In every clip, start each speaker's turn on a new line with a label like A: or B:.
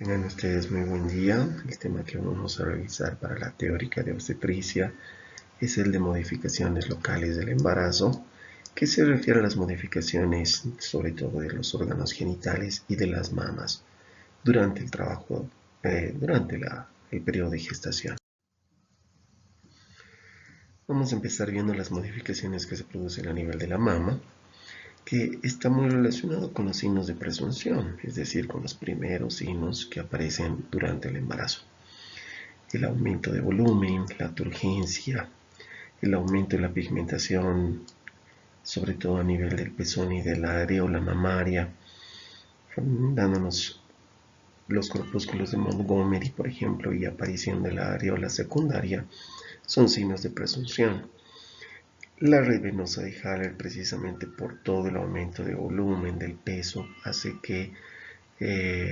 A: Tengan ustedes muy buen día. El tema que vamos a revisar para la teórica de obstetricia es el de modificaciones locales del embarazo, que se refiere a las modificaciones sobre todo de los órganos genitales y de las mamas durante el trabajo, el periodo de gestación. Vamos a empezar viendo las modificaciones que se producen a nivel de la mama, que está muy relacionado con los signos de presunción, es decir, con los primeros signos que aparecen durante el embarazo. El aumento de volumen, la turgencia, el aumento de la pigmentación, sobre todo a nivel del pezón y de la areola mamaria, dándonos los corpúsculos de Montgomery, por ejemplo, y aparición de la areola secundaria, son signos de presunción. La red venosa de Haller, precisamente por todo el aumento de volumen del peso, hace que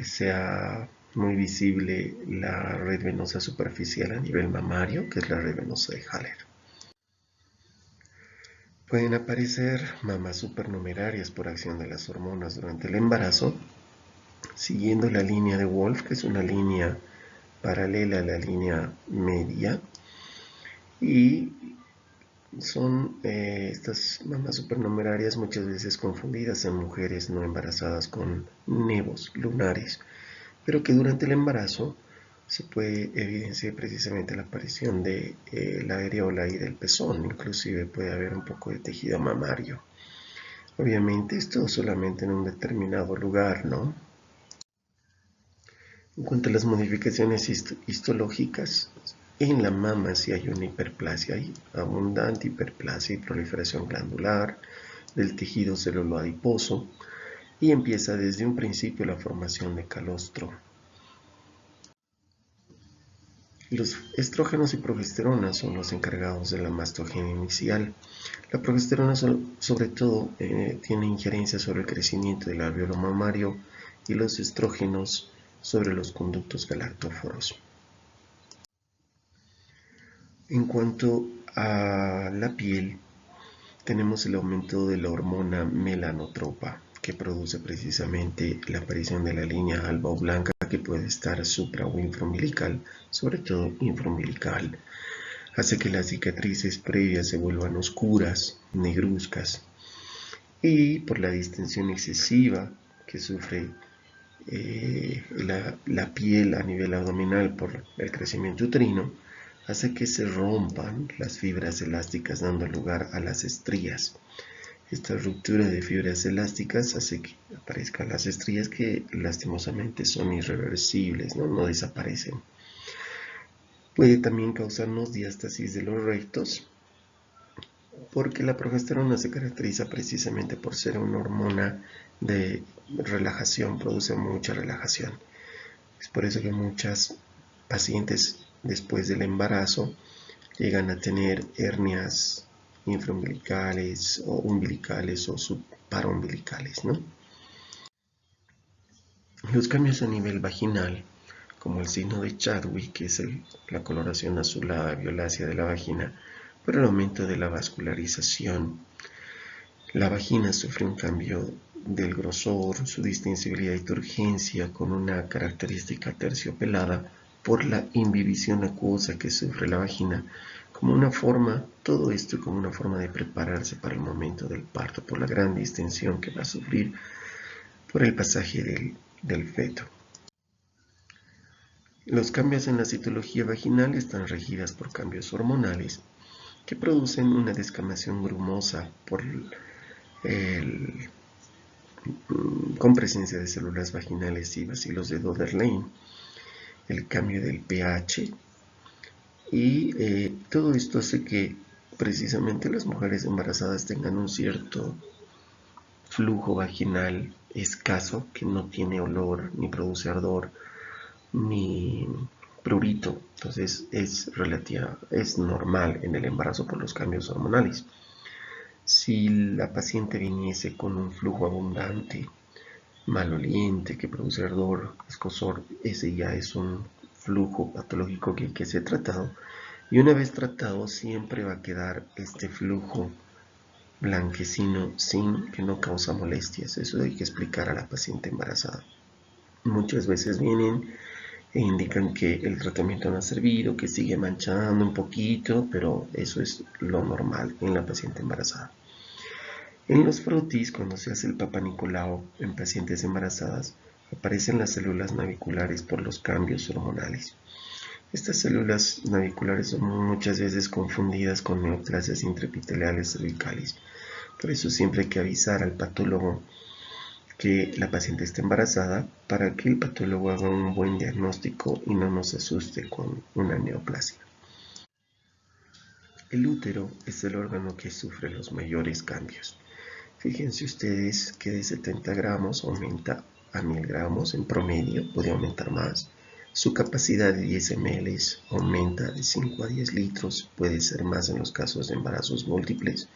A: sea muy visible la red venosa superficial a nivel mamario, que es la red venosa de Haller. Pueden aparecer mamas supernumerarias por acción de las hormonas durante el embarazo, siguiendo la línea de Wolf, que es una línea paralela a la línea media, y son estas mamas supernumerarias muchas veces confundidas en mujeres no embarazadas con nevos lunares, pero que durante el embarazo se puede evidenciar precisamente la aparición de la areola y del pezón, inclusive puede haber un poco de tejido mamario. Obviamente esto solamente en un determinado lugar, ¿no? En cuanto a las modificaciones histológicas, en la mama sí hay una hiperplasia, hay abundante hiperplasia y proliferación glandular del tejido celuloadiposo y empieza desde un principio la formación de calostro. Los estrógenos y progesterona son los encargados de la mastogenia inicial. La progesterona sobre todo tiene injerencia sobre el crecimiento del alvéolo mamario y los estrógenos sobre los conductos galactóforos. En cuanto a la piel, tenemos el aumento de la hormona melanotropa, que produce precisamente la aparición de la línea alba o blanca que puede estar supra o infraumbilical, sobre todo infraumbilical. Hace que las cicatrices previas se vuelvan oscuras, negruzcas, y por la distensión excesiva que sufre la piel a nivel abdominal por el crecimiento uterino, hace que se rompan las fibras elásticas dando lugar a las estrías. Esta ruptura de fibras elásticas hace que aparezcan las estrías que lastimosamente son irreversibles, no desaparecen. Puede también causarnos diástasis de los rectos, porque la progesterona se caracteriza precisamente por ser una hormona de relajación, produce mucha relajación. Es por eso que muchas pacientes después del embarazo llegan a tener hernias infraumbilicales o umbilicales o subparaumbilicales, ¿no? Los cambios a nivel vaginal, como el signo de Chadwick, que es la coloración azulada violácea de la vagina, por el aumento de la vascularización. La vagina sufre un cambio del grosor, su distintibilidad y turgencia con una característica terciopelada por la imbibición acuosa que sufre la vagina, como una forma, todo esto como una forma de prepararse para el momento del parto, por la gran distensión que va a sufrir por el pasaje del feto. Los cambios en la citología vaginal están regidas por cambios hormonales que producen una descamación grumosa con presencia de células vaginales y bacilos de Döderlein, el cambio del pH, y todo esto hace que precisamente las mujeres embarazadas tengan un cierto flujo vaginal escaso que no tiene olor, ni produce ardor, ni prurito. Entonces es normal en el embarazo por los cambios hormonales. Si la paciente viniese con un flujo abundante, maloliente, que produce ardor, escozor, ese ya es un flujo patológico que hay que ser tratado. Y una vez tratado, siempre va a quedar este flujo blanquecino sin que no causa molestias. Eso hay que explicar a la paciente embarazada. Muchas veces vienen e indican que el tratamiento no ha servido, que sigue manchando un poquito, pero eso es lo normal en la paciente embarazada. En los frotis, cuando se hace el Papa Nicolau en pacientes embarazadas, aparecen las células naviculares por los cambios hormonales. Estas células naviculares son muchas veces confundidas con neoplasias intraepiteliales cervicales. Por eso siempre hay que avisar al patólogo que la paciente está embarazada para que el patólogo haga un buen diagnóstico y no nos asuste con una neoplasia. El útero es el órgano que sufre los mayores cambios. Fíjense ustedes que de 70 gramos aumenta a 1000 gramos en promedio, puede aumentar más. Su capacidad de 10 ml aumenta de 5 a 10 litros, puede ser más en los casos de embarazos múltiples.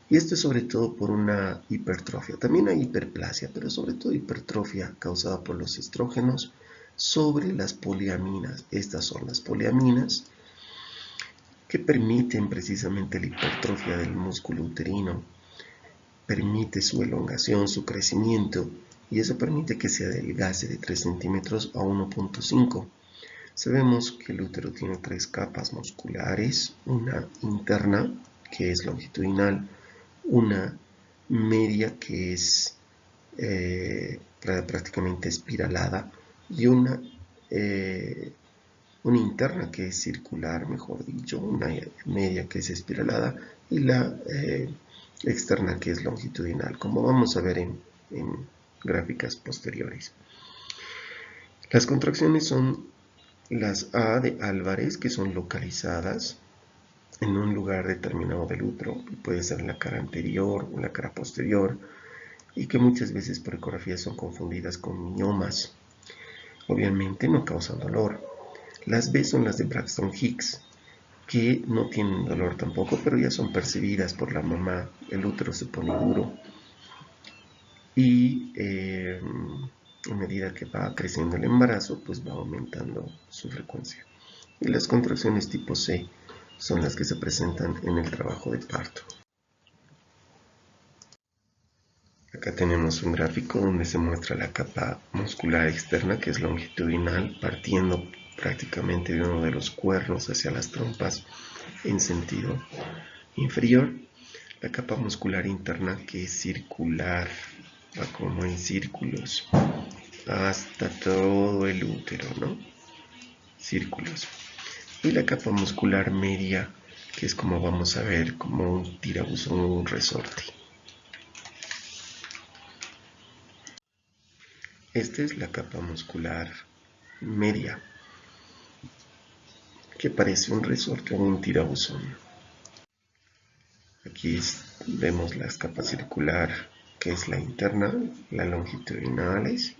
A: Y esto es sobre todo por una hipertrofia. También hay hiperplasia, pero sobre todo hipertrofia causada por los estrógenos sobre las poliaminas. Estas son las poliaminas que permiten precisamente la hipertrofia del músculo uterino, permite su elongación, su crecimiento, y eso permite que se adelgace de 3 centímetros a 1,5. Sabemos que el útero tiene 3 capas musculares, una interna que es longitudinal, una media que es prácticamente espiralada y una interna que es circular, mejor dicho, una media que es espiralada y la externa que es longitudinal, como vamos a ver en gráficas posteriores. Las contracciones son las A de Álvarez, que son localizadas en un lugar determinado del útero, puede ser en la cara anterior o en la cara posterior, y que muchas veces por ecografía son confundidas con miomas. Obviamente no causan dolor. Las B son las de Braxton Hicks, que no tienen dolor tampoco, pero ya son percibidas por la mamá. El útero se pone duro y a medida que va creciendo el embarazo, pues va aumentando su frecuencia. Y las contracciones tipo C son las que se presentan en el trabajo de parto. Acá tenemos un gráfico donde se muestra la capa muscular externa, que es longitudinal, partiendo prácticamente de uno de los cuernos hacia las trompas en sentido inferior. La capa muscular interna, que es circular, va como en círculos hasta todo el útero, ¿no? Círculos. Y la capa muscular media, que es como vamos a ver, como un tirabuzón o un resorte. Esta es la capa muscular media, que parece un resorte o un tirabuzón. Aquí vemos la capa circular, que es la interna, la longitudinales,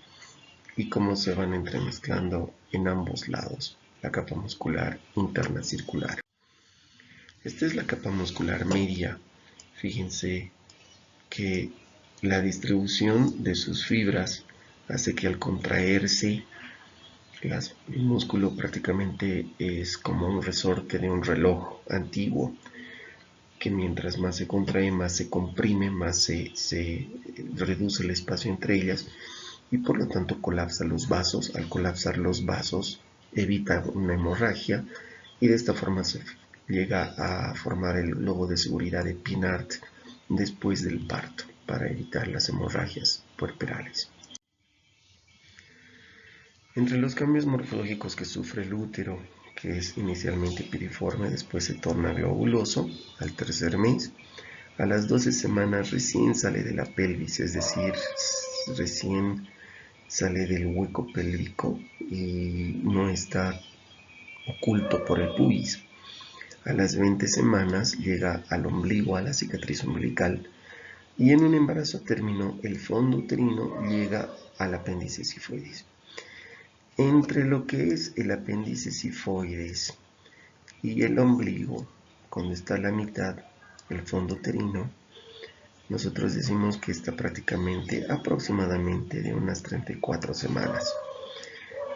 A: y cómo se van entremezclando en ambos lados, la capa muscular interna circular. Esta es la capa muscular media. Fíjense que la distribución de sus fibras hace que al contraerse el músculo prácticamente es como un resorte de un reloj antiguo, que mientras más se contrae, más se comprime, más se reduce el espacio entre ellas y por lo tanto colapsa los vasos. Al colapsar los vasos evita una hemorragia y de esta forma se llega a formar el globo de seguridad de Pinart después del parto para evitar las hemorragias puerperales. Entre los cambios morfológicos que sufre el útero, que es inicialmente piriforme, después se torna globuloso al tercer mes, a las 12 semanas recién sale de la pelvis, es decir, recién sale del hueco pélvico y no está oculto por el pubis. A las 20 semanas llega al ombligo, a la cicatriz umbilical, y en un embarazo a término el fondo uterino llega al apéndice sifoides. Entre lo que es el apéndice sifoides y el ombligo, cuando está a la mitad, el fondo uterino, nosotros decimos que está prácticamente aproximadamente de unas 34 semanas.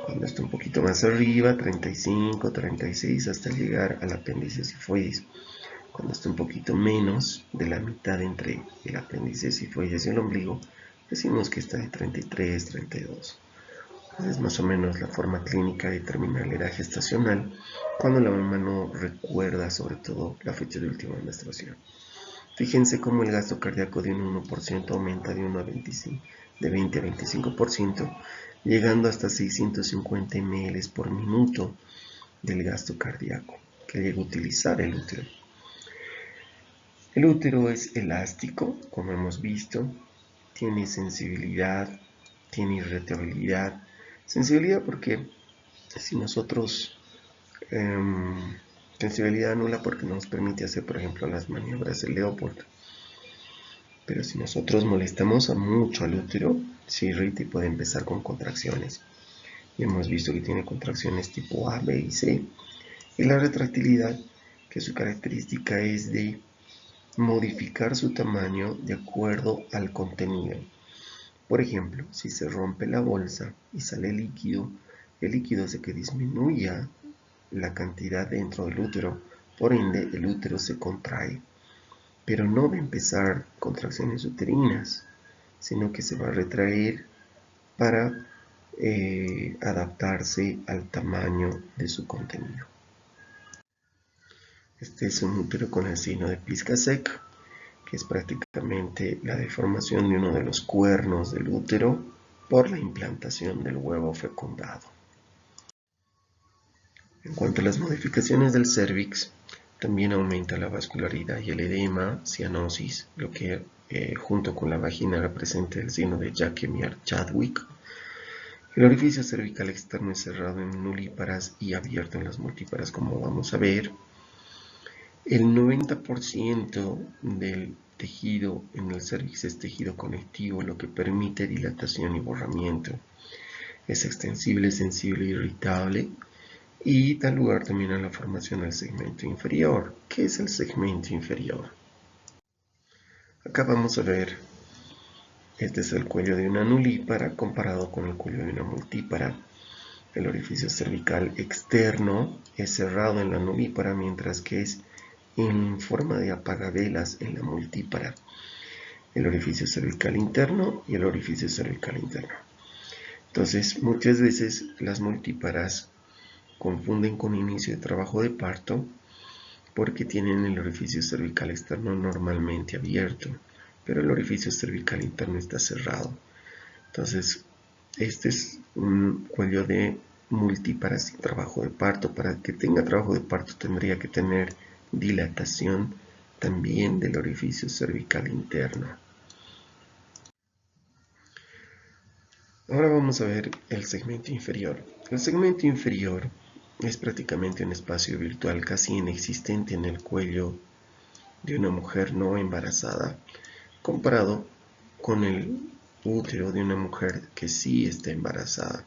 A: Cuando está un poquito más arriba, 35, 36, hasta llegar al apéndice sifoides. Cuando está un poquito menos de la mitad entre el apéndice sifoides y el ombligo, decimos que está de 33, 32. Es más o menos la forma clínica de determinar la edad gestacional cuando la mamá no recuerda sobre todo la fecha de última menstruación. Fíjense cómo el gasto cardíaco de un 1% aumenta de 20 a 25%, llegando hasta 650 ml por minuto del gasto cardíaco que llega a utilizar el útero. El útero es elástico, como hemos visto, tiene sensibilidad, tiene irritabilidad. Sensibilidad porque si nosotros, sensibilidad nula porque nos permite hacer, por ejemplo, las maniobras del Leopold. Pero si nosotros molestamos mucho al útero, se irrita y puede empezar con contracciones. Y hemos visto que tiene contracciones tipo A, B y C. Y la retractilidad, que su característica es de modificar su tamaño de acuerdo al contenido. Por ejemplo, si se rompe la bolsa y sale líquido, el líquido hace que disminuya la cantidad dentro del útero, por ende el útero se contrae, pero no va a empezar contracciones uterinas, sino que se va a retraer para adaptarse al tamaño de su contenido. Este es un útero con el signo de Pliskacek, que es prácticamente la deformación de uno de los cuernos del útero por la implantación del huevo fecundado. En cuanto a las modificaciones del cérvix, también aumenta la vascularidad y el edema, cianosis, lo que junto con la vagina representa el signo de Jacquemin-Chadwick. El orificio cervical externo es cerrado en nulíparas y abierto en las multíparas, como vamos a ver. El 90% del tejido en el cérvix es tejido conectivo, lo que permite dilatación y borramiento. Es extensible, sensible e irritable y da lugar también a la formación del segmento inferior. ¿Qué es el segmento inferior? Acá vamos a ver, este es el cuello de una nulípara comparado con el cuello de una multípara. El orificio cervical externo es cerrado en la nulípara, mientras que es en forma de apagavelas en la multípara. El orificio cervical interno y el orificio cervical interno. Entonces, muchas veces las multíparas confunden con inicio de trabajo de parto porque tienen el orificio cervical externo normalmente abierto, pero el orificio cervical interno está cerrado. Entonces, este es un cuello de multíparas sin trabajo de parto. Para que tenga trabajo de parto tendría que tener dilatación también del orificio cervical interno. Ahora vamos a ver el segmento inferior. El segmento inferior es prácticamente un espacio virtual casi inexistente en el cuello de una mujer no embarazada, comparado con el útero de una mujer que sí está embarazada.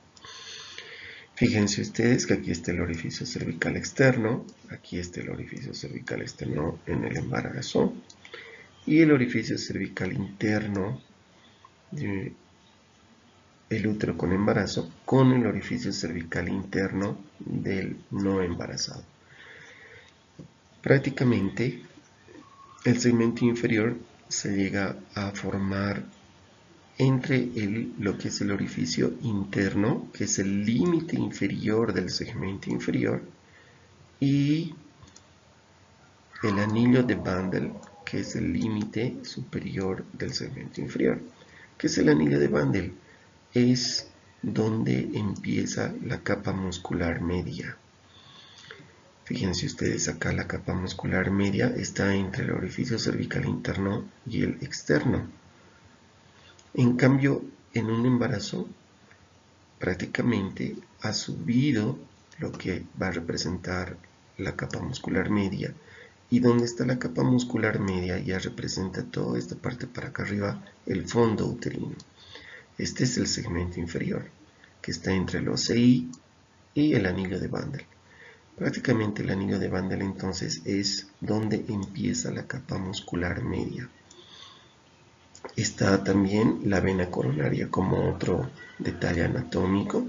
A: Fíjense ustedes que aquí está el orificio cervical externo, aquí está el orificio cervical externo en el embarazo y el orificio cervical interno del útero con embarazo con el orificio cervical interno del no embarazado. Prácticamente el segmento inferior se llega a formar entre lo que es el orificio interno, que es el límite inferior del segmento inferior, y el anillo de Bandel, que es el límite superior del segmento inferior. ¿Qué es el anillo de Bandel? Es donde empieza la capa muscular media. Fíjense ustedes acá, la capa muscular media está entre el orificio cervical interno y el externo. En cambio, en un embarazo, prácticamente ha subido lo que va a representar la capa muscular media. Y donde está la capa muscular media ya representa toda esta parte para acá arriba, el fondo uterino. Este es el segmento inferior, que está entre el OCI y el anillo de Bandel. Prácticamente el anillo de Bandel entonces es donde empieza la capa muscular media. Está también la vena coronaria como otro detalle anatómico.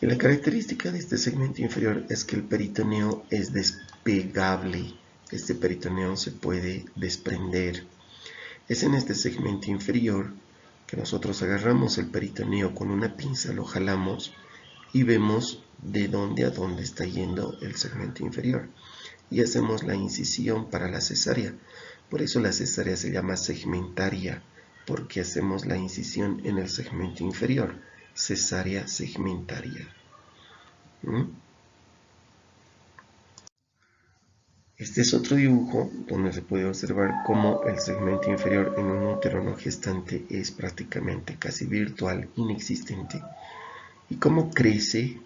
A: Y la característica de este segmento inferior es que el peritoneo es despegable. Este peritoneo se puede desprender. Es en este segmento inferior que nosotros agarramos el peritoneo con una pinza, lo jalamos y vemos de dónde a dónde está yendo el segmento inferior. Y hacemos la incisión para la cesárea. Por eso la cesárea se llama segmentaria, porque hacemos la incisión en el segmento inferior. Cesárea segmentaria. Este es otro dibujo donde se puede observar cómo el segmento inferior en un útero no gestante es prácticamente casi virtual, inexistente, y cómo crece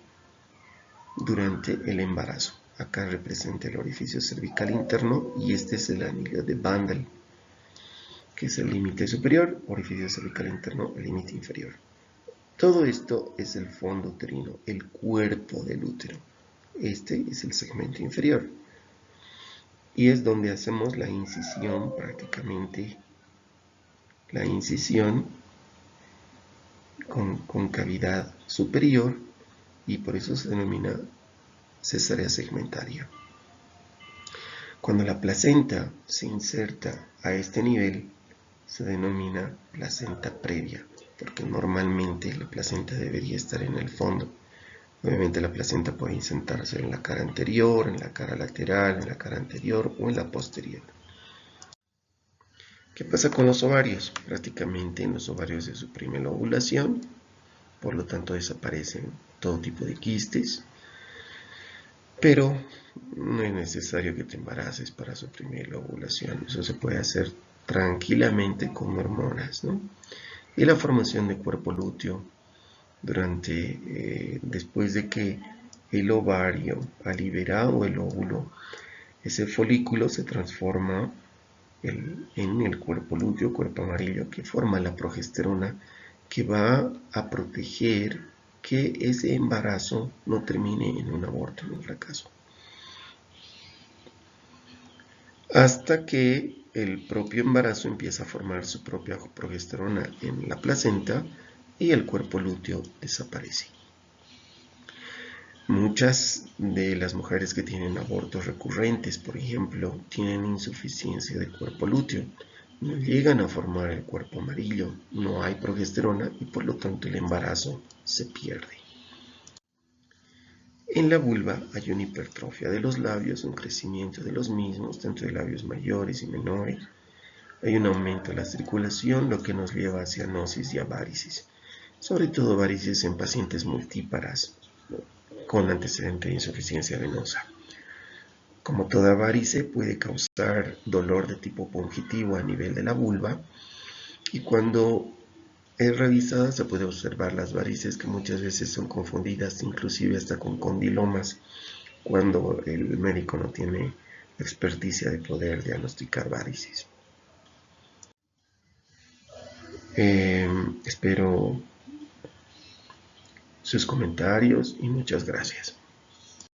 A: durante el embarazo. Acá representa el orificio cervical interno y este es el anillo de Bandel, que es el límite superior, orificio cervical interno, el límite inferior. Todo esto es el fondo uterino, el cuerpo del útero. Este es el segmento inferior. Y es donde hacemos la incisión prácticamente, la incisión con cavidad superior, y por eso se denomina cesárea segmentaria. Cuando la placenta se inserta a este nivel, se denomina placenta previa, porque normalmente la placenta debería estar en el fondo. Obviamente la placenta puede insertarse en la cara anterior, en la cara lateral, en la cara anterior o en la posterior. ¿Qué pasa con los ovarios? Prácticamente en los ovarios se suprime la ovulación, por lo tanto desaparecen todo tipo de quistes, pero no es necesario que te embaraces para suprimir la ovulación. Eso se puede hacer tranquilamente con hormonas, ¿no? Y la formación de cuerpo lúteo después de que el ovario ha liberado el óvulo, ese folículo se transforma en el cuerpo lúteo, cuerpo amarillo, que forma la progesterona, que va a proteger que ese embarazo no termine en un aborto, en un fracaso. Hasta que el propio embarazo empieza a formar su propia progesterona en la placenta y el cuerpo lúteo desaparece. Muchas de las mujeres que tienen abortos recurrentes, por ejemplo, tienen insuficiencia de cuerpo lúteo. No llegan a formar el cuerpo amarillo, no hay progesterona y por lo tanto el embarazo se pierde. En la vulva hay una hipertrofia de los labios, un crecimiento de los mismos, tanto de labios mayores y menores. Hay un aumento de la circulación, lo que nos lleva hacia cianosis y a varices, sobre todo varices en pacientes multíparas con antecedente de insuficiencia venosa. Como toda varice, puede causar dolor de tipo pungitivo a nivel de la vulva, y cuando es revisada se puede observar las varices, que muchas veces son confundidas inclusive hasta con condilomas, cuando el médico no tiene experticia de poder diagnosticar varices. Espero sus comentarios y muchas gracias.